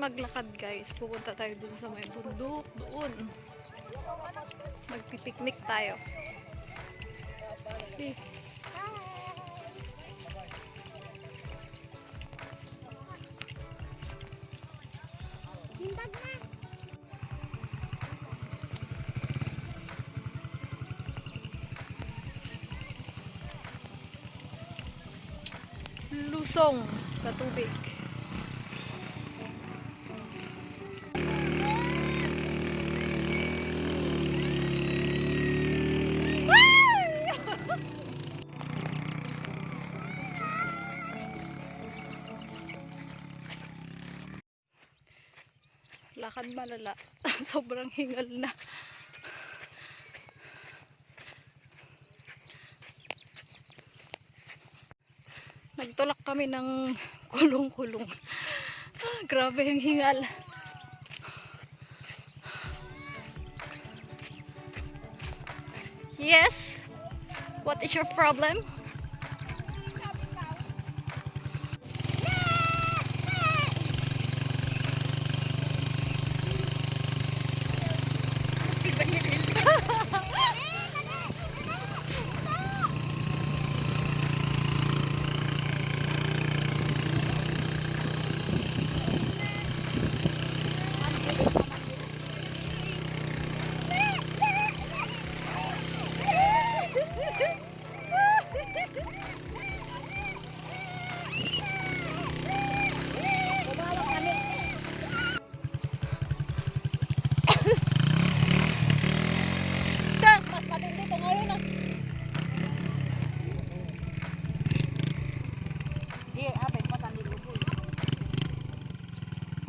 maglakad guys. Pupunta tayo dun sa may bundok doon. Magpipiknik tayo. Okay. Lusong sa tubig. Lakad malala. Sobrang hingal na. Nagtulak kami ng kulong-kulong. Grabe yung hingal. Yes? What is your problem?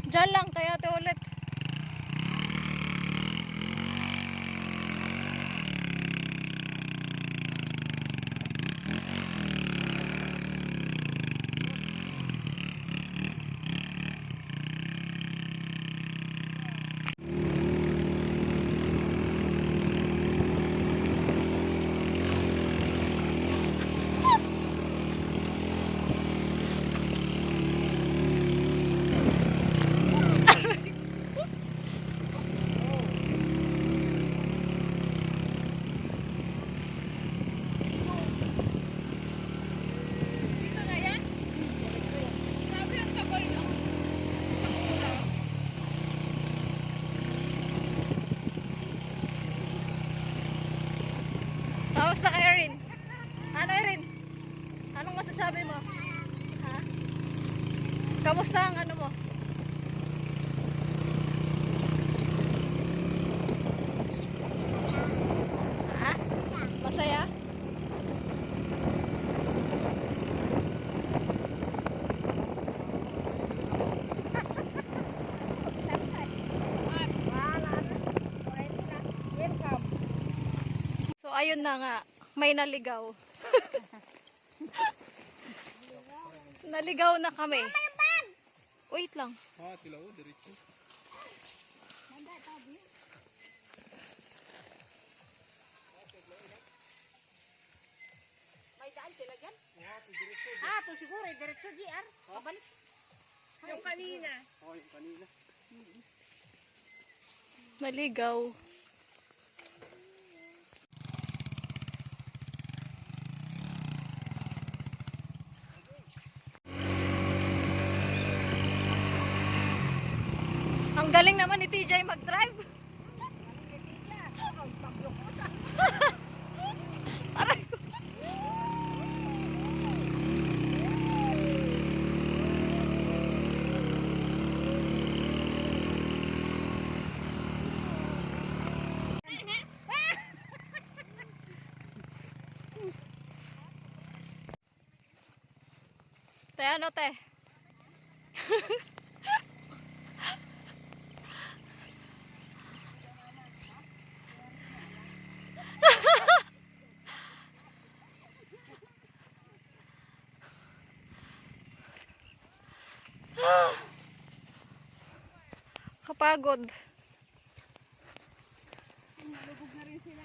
Diyan lang kaya ate ulit. Kamusta ka, Erin? Ano, Erin? Anong masasabi mo? Ha? Kamusta ang ano mo? Ha? Masaya? So ayun na nga, may naligaw. Naligaw na kami. Wait lang. Tilaw, diretso. May daan sila dyan? To siguro, diretso GR. Pabalik. Yung kanina. Yung kanina. Naligaw. Ang galing naman ni TJ mag-drive. Aray ko. Te, ano te? Kapagod. Nalubog na rin sila.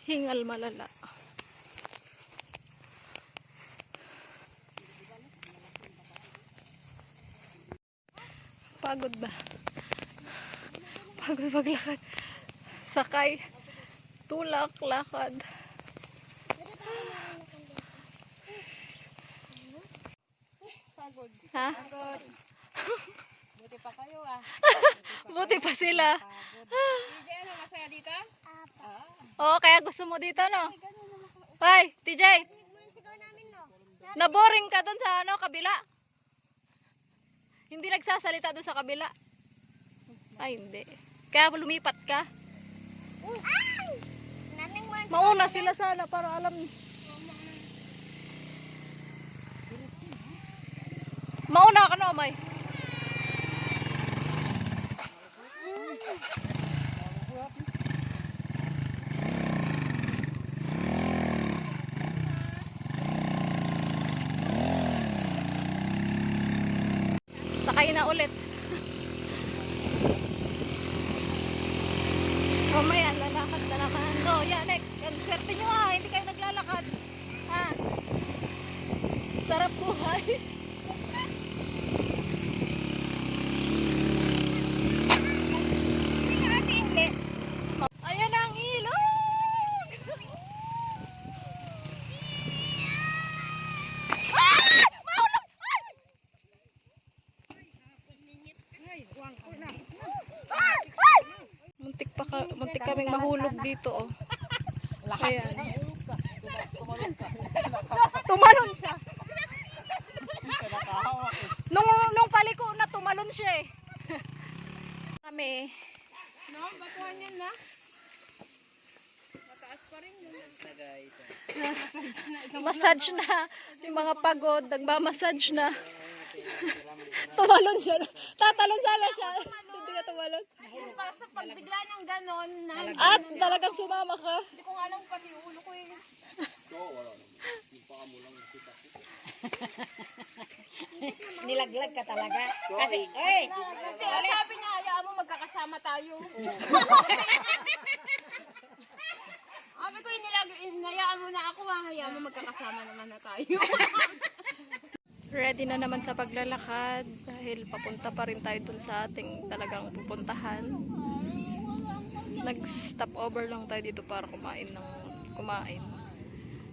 Hingal malala. Pagod ba? Pagod maglakad. Sakay. Tulak, lakad. Pagod. Ha? Pagod. Buti pa kayo ah. Buti pa sila. TJ, ano masaya dito? Oo, kaya gusto mo dito, no? Hoy, TJ. Naboring ka dun sa ano, kabila. Hindi nagsasalita dun sa kabila. Ay, hindi. Kaya lumipat ka. Mauna sila sana para alam. Mauna ka na, May. Sakay na ulit. Mamaya, lalakad na naman. No, yan, yan, swerte nyo ha, hindi kayo naglalakad. Ha? Sarap buhay. Ayan ang ilog! Ah! Mahulog! Ay! Ay! Muntik kaming mahulog dito, oh. Ayan. Tumalon siya. Nung paliko na tumalon siya eh. Kami. No, batuhan yan na. Mataas pa rin yun. Massage na. Yung mga pagod, nagmamassage na. Tumalon siya. Tatalon sana siya. Hindi na tumalon. Sa pagbigla niyang ganon, At talagang sumama ka. hindi ko nga alam pati ulo ko eh. Nilaglag ka talaga. Kasi, eh, Kasi sabi niya, hayaan mo magkakasama tayo. Sabi ko, hinayaan mo na ako, hayaan mo magkakasama naman na tayo. Ready na naman sa paglalakad dahil papunta pa rin tayo dun sa ating talagang pupuntahan. Nag-stop over lang tayo dito para kumain.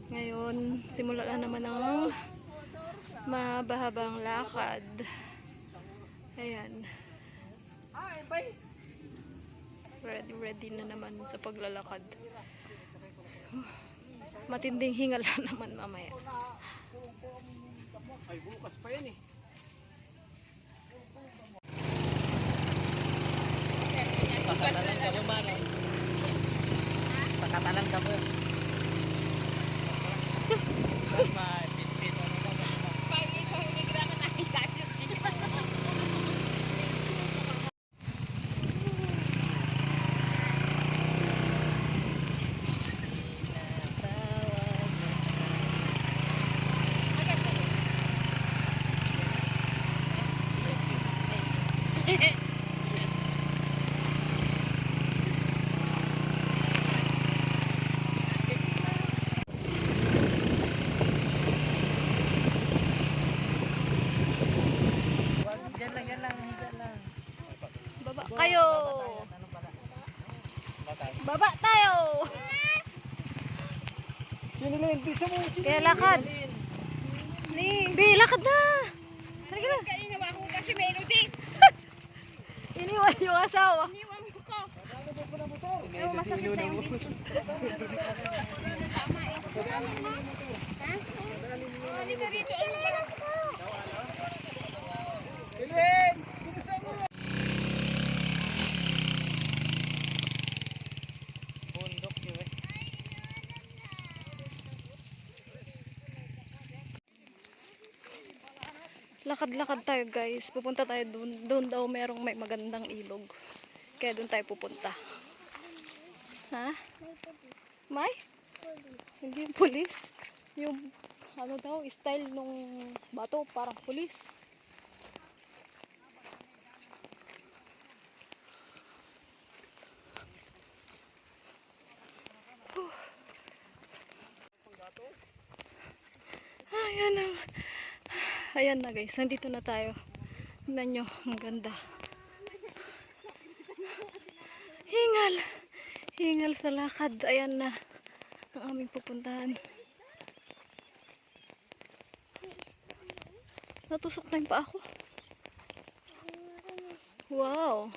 Ngayon, simula na naman ang mabahabang lakad. Ayan. Ready na naman sa paglalakad. Matinding hingal naman mamaya. Ay, bukas pa yan eh. pakatalan ka mo ba? Pakatalan ka mo. Yan lang. Baba kayo! Baba tayo! Sinilin, bisa mo. Kaya lakad. Bi, lakad na! Halika na! Iniwan ko kasi melody. Iniwan yung asawa. Iniwan mo ko. Pero masakit na yung dito. Tama eh. Ha? Halika rito. Ano ba? Sinilin, bisa mo. Bundok yun eh. Lakad-lakad tayo guys. Pupunta tayo doon. Doon daw merong may magandang ilog. Kaya doon tayo pupunta. Ha? May? Hindi yung pulis. Yung ano daw, style nung bato, parang pulis. Ayan na. Ayan na guys, nandito na tayo. Tignan nyo, ang ganda. Hingal sa lakad. Ayan na ang aming pupuntahan. Natusok na yung paa ko. Wow.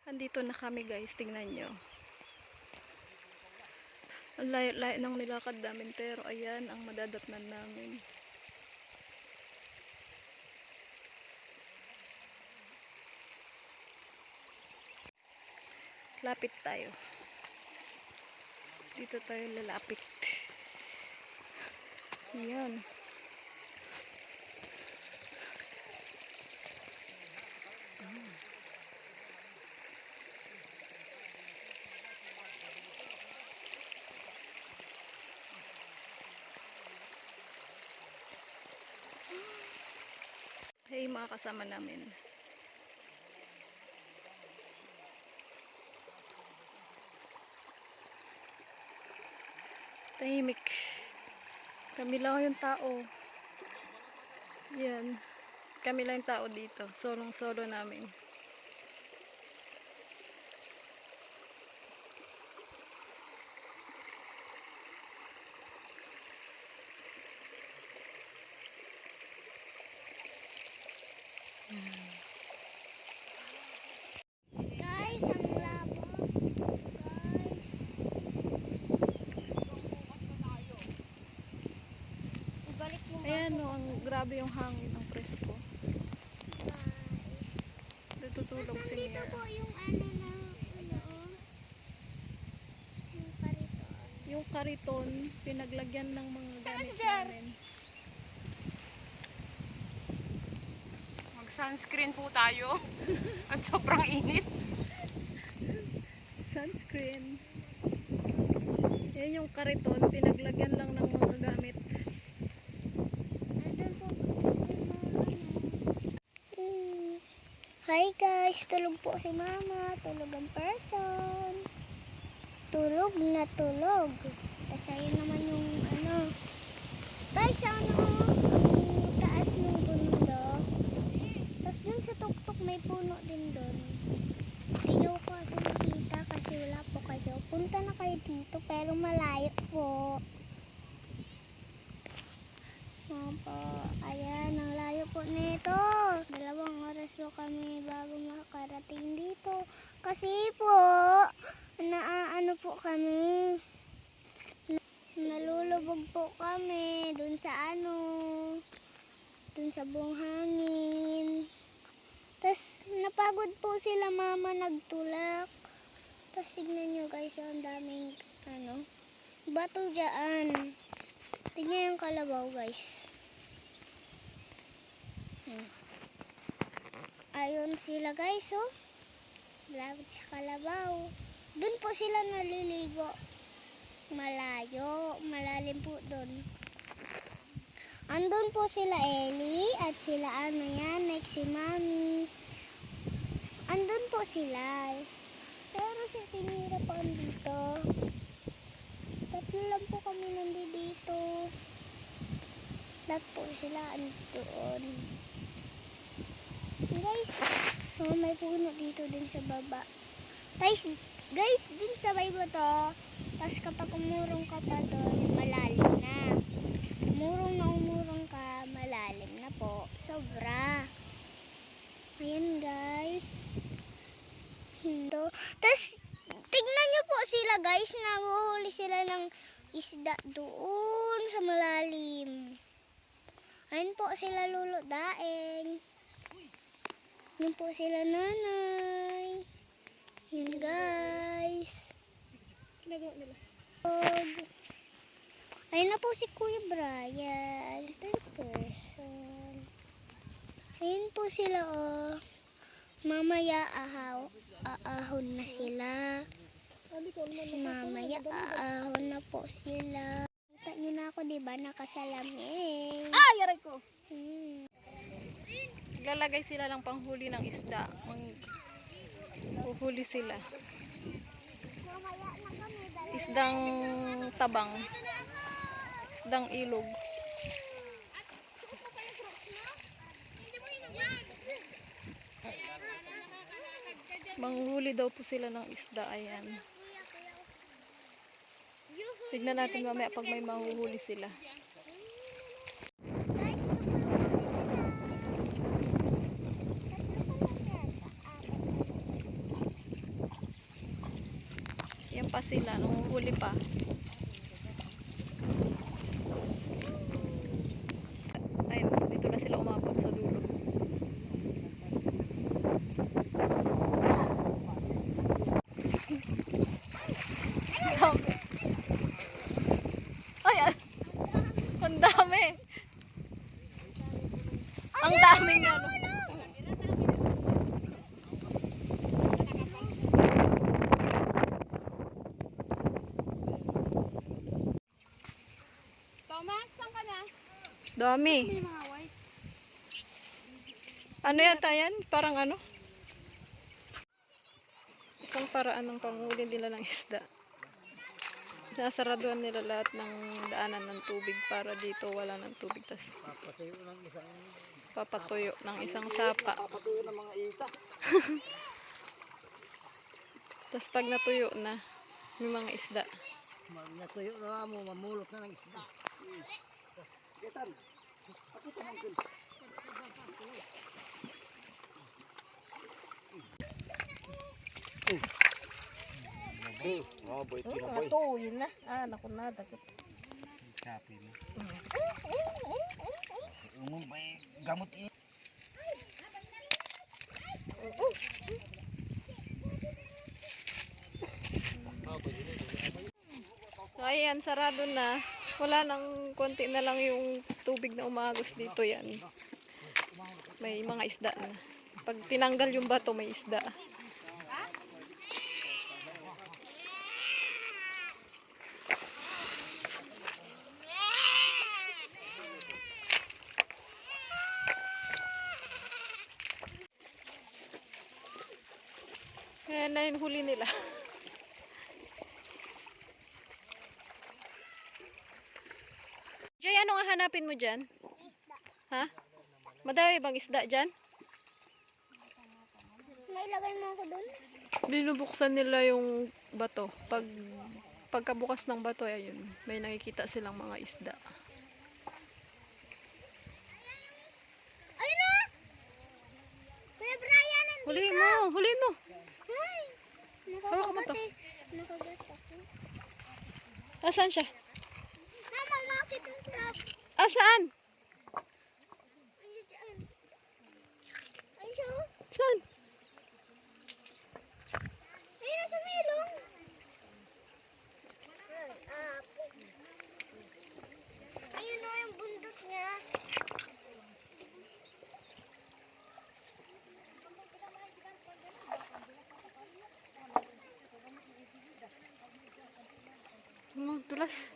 Andito na kami guys. Tingnan nyo. Ang layo-layo ng nilakad namin. Pero ayan ang madadatnan namin. Lapit tayo. Dito tayo lalapit. Ayan. Hey mga kasama namin. Tahimik. Kami lang yung tao. Yan. Kami lang yung tao dito. Solong-solo namin. Guys, ang labo. Guys. Ibalik mo Ayan o, ang grabe yung hangin, ang presko. guys. Tutulog si Dito Mia. po yung ano na, yung parito. Yung kariton, pinaglagyan ng mga gamit Jar? namin. Mag-sunscreen po tayo. At sobrang init. Sunscreen. Yan yung kariton, pinaglagyan lang ng mga gamit. Nandun po Hi guys, tulog po si mama. Tulog ang person. Tulog na tulog. Tapos ayun naman yung ano. Guys, ano? Yung taas ng bundok. Tapos dun sa tuktok may puno din dun. Ayaw ko kasi makita kasi wala po kayo. Punta na kayo dito pero malayo po. Opo, ayan, ang layo po nito. 2 oras po kami bago makarating dito. Kasi po, naaano po kami. Nalulubog po kami dun sa ano, dun sa buong hangin. Tapos, napagod po sila mama nagtulak. Tapos, tignan nyo guys, ang daming, ano, bato dyan. Tignan yung kalabaw guys. Ayun sila guys, oh. Lapit sa kalabaw. Doon po sila naliligo. Malayo, malalim po doon. Andun po sila Ellie at sila ano yan, like si Mami. Andun po sila. Pero si Tinira pa andito. 3 lang po kami nandito. Lahat po sila andoon. Guys, oh, may puno dito din sa baba. Guys, din sa baba to. Tapos kapag umurong ka pa doon, malalim na. Umurong ka, malalim na po. Sobra. Ayan guys. Tapos, tignan nyo po sila guys, naguhuli sila ng isda doon sa malalim. Ayun po sila Lolo Daeng. Ayun po sila Nanay. Ayun guys. Ginagawa nila. Ayun na po si Kuya Brian. Third person. Ayun po sila oh. Mamaya aahon na sila. Mamaya aahon na po sila. Kita niyo na ako, diba? Nakasalamin. Ah, yaray ko! Hmm. Lalagay sila ng panghuli ng isda. Huhuli sila. Mamaya na kami. Isdang tabang. Isdang ilog. Manghuli daw po sila ng isda. Ayan. Tignan natin mamaya pag may mahuhuli sila. Yan pa sila, nanguhuli pa. Ayun, dito na sila umabot sa dulo. Ang dami. Ay, ang dami. Ang daming ano. Thomas, saan ka na? Dami. May mga white. Ano yata yan? Parang ano? Isang paraan ng panghuli nila ng isda. Nasaraduan nila lahat ng daanan ng tubig para dito wala ng tubig. Tas papatuyo ng isang sapa. Papatuyo ng mga ita. Tas pag natuyo na, may mga isda. Natuyo na mo, mamulot na ng isda. Getan. Pakita mo dun. Oh, boy, tinaboy. Natuyin na. Ah, naku na. Dagat. Kapi mo. Umum bay gamot ini. So, ayan, sarado na. Wala nang konti na lang yung tubig na umagos dito yan. May mga isda na. Pag tinanggal yung bato, may isda. Ayan na yung huli nila. Jay, anong hahanapin mo dyan? Ha? Madami bang isda dyan? Nailagay mo ako doon? Binubuksan nila yung bato. Pagkabukas ng bato, ayun, may nakikita silang mga isda. Ayun na! Kuya Brian, nandito! Huli mo! Huli mo! Ay! Hawak mo to. Nakagat ako. Asan siya? Mama, makit ang trap. Asaan? Ayun dyan. Ayun siya. Oh. Saan? Ayun na sa milong. Ayun na yung bundok niya. Tulas.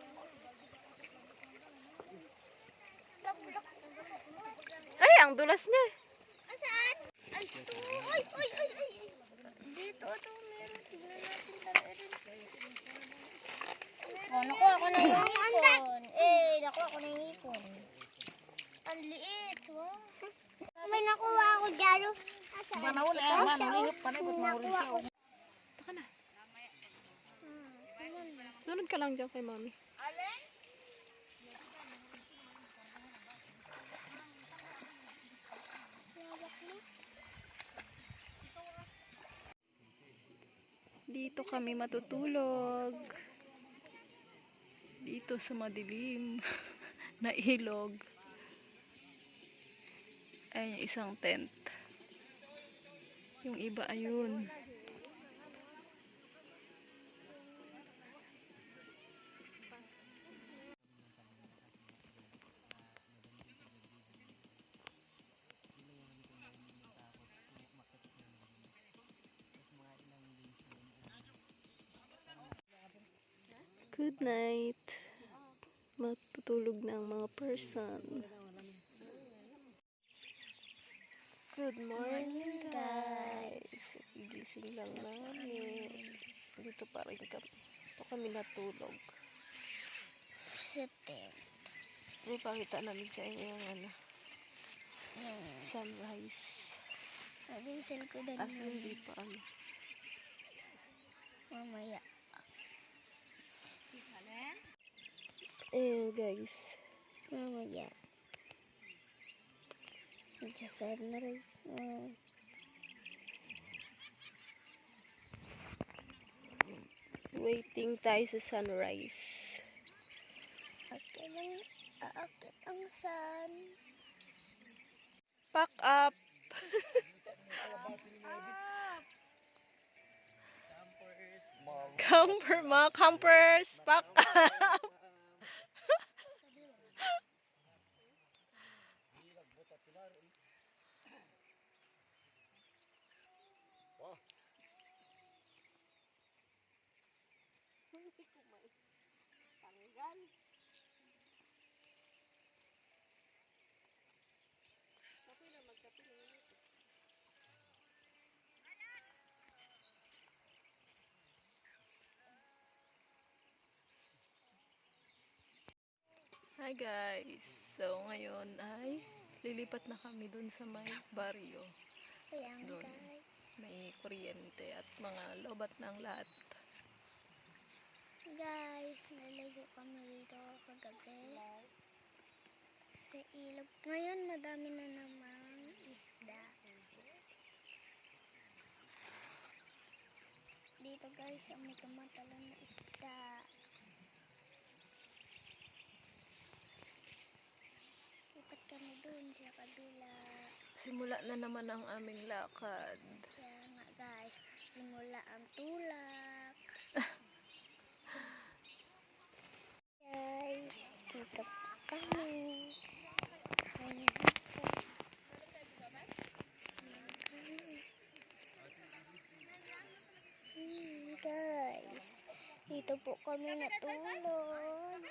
Ay, ang dulas niya. Asaan? Ito. Ay, ay, ay, ay. Dito, ito. Meron. Tignan natin tayo. Oh, nakuha ko na yung hipon. Nakuha ko na yung hipon. Ang liit. Wow. May nakuha ako dyan. Asaan? Manahuli, manahuli, panibot Nakuha ko. Taka na. Sunod ka lang dyan kay mami. Dito kami matutulog. Dito sa madilim na ilog. Ayun yung isang tent. Yung iba ayun. Good night. Matutulog na ang mga person. Good morning, guys. Gising lang namin. Dito pa rin kami. Dito kami natulog. September. Ipakita namin sa inyo yung ano, sunrise. Sabi yung cell ko dali. As hindi pa ano. Mamaya. Ayan guys. Mamaya. Nag-start na race. Waiting tayo sa sunrise. Aakit ang sun. Pack up! Mga campers! Pack up! Hi guys! So ngayon ay lilipat na kami dun sa may baryo. Ayan Doon. guys. May kuryente at mga lobat ng lahat. Guys, naligo kami dito kagabi. Sa ilog. Ngayon, madami na namang isda. Dito guys, may kamatalan na isda. Lipat kami dun sa kabila. Simula na naman ang aming lakad. Kaya nga guys, simula ang tulak. Guys, dito kami. Ayan. Guys, dito po kami natulog.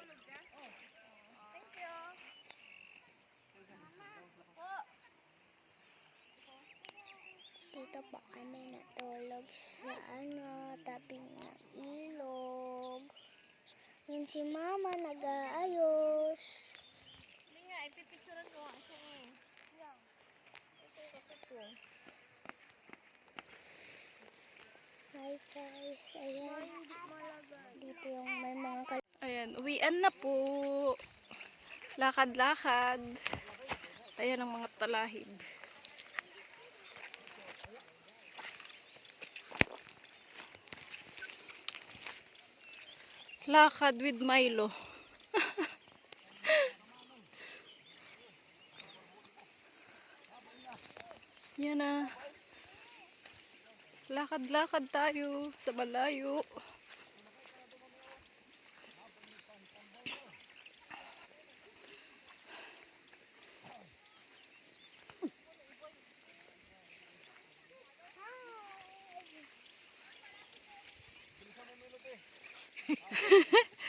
Dito po kami natulog sa tabing ng ilog. Yun si mama nag-aayos. Hindi nga, ipipicturean ko nga siya eh. Hi guys, ayan. Dito yung may mga Ayan, uwian na po. Lakad-lakad. Ayan ang mga talahib. Lakad with Milo. Yan na. Lakad-lakad tayo sa malayo.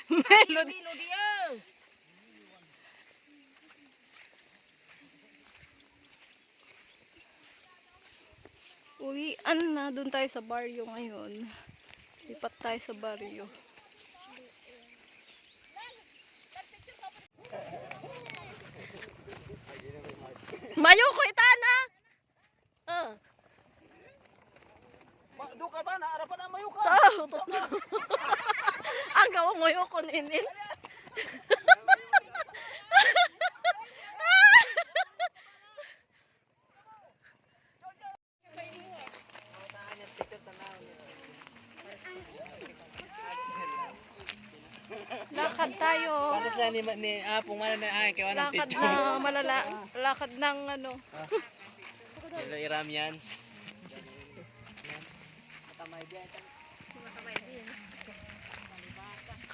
Melody. Uwian na. Doon tayo sa baryo ngayon. Lipat tayo sa baryo. Mayo ko itana! Doon ka ba? Naarapan na mayo ka. Ang gawang mayo ko ninin. Lakad tayo. Para sila ni Apong mana na ay kaya walang Lakad picture. na malala. Lakad ng ano. Hello Iramians.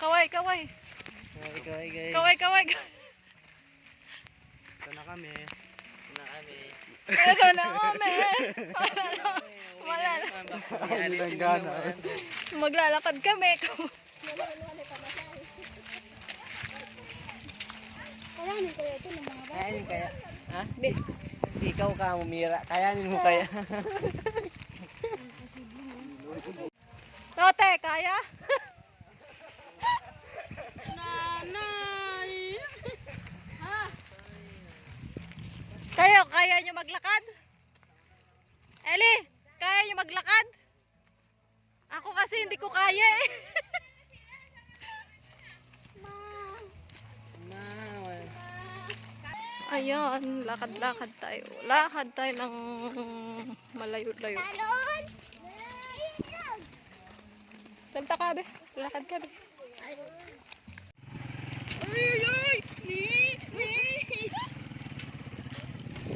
Kaway, kaway. Kaway guys. Kaway, kaway. Ito na kami. Ito na kami. Maglalakad kami. Kailangan kayo ito ng mga Kayanin kaya? Ha? Ikaw ka mumira. Kayanin mo kaya? Tote, kaya? Nanay! Kaya nyo maglakad? Eli, kaya nyo maglakad? Ako kasi hindi ko kaya eh. Ayan, lakad-lakad tayo. Lakad tayo ng malayo-layo. Talon! Salta ka, be. Lakad ka, be.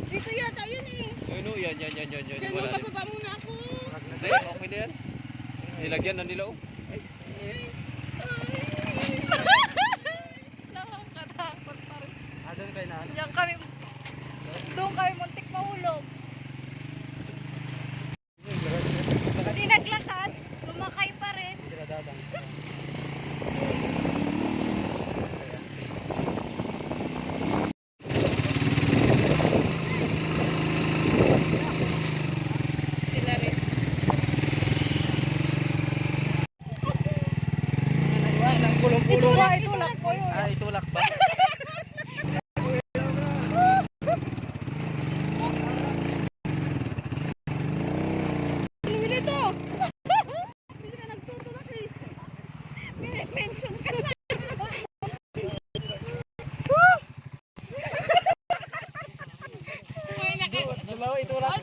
Dito yata yun eh. Ayun o, yan. Diyan, Wala na. bababa muna ako. Hindi, okay na yan. Nilagyan na nila oh. Nakakatakot pa rin. Doon kayo na. Diyan kami, doon kami muntik mahulog. Hindi naglasad, sumakay pa rin. Sila dadang. Sila rin. Ito ba? Itulak ko yun. Ah, itulak pa. Ano ito? Hindi ka nagtutulak eh. Mention ka na. Dalawa itulak.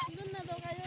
Doon na daw kayo.